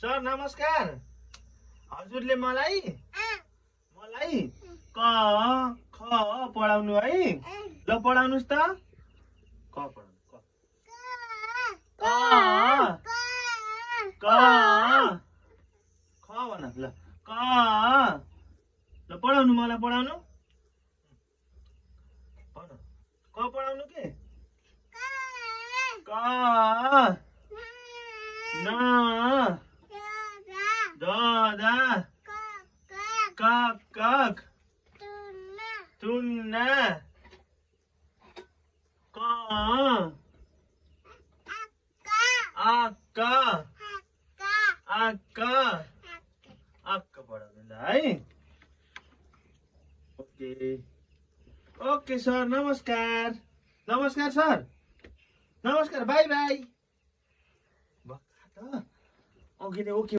Sir नमस्कार। हजुरले मलाई क ख पढाउनु है। ल पढाउनुस् त। क पढाउनु क क ख भन ल क। ल पढाउनु मलाई पढाउनु भन। क पढाउनु के क न दा कक तुन्ना क आक पढाउनु ल है। ओके ओके सर नमस्कार। नमस्कार सर नमस्कार बाई बाई। Okay okay.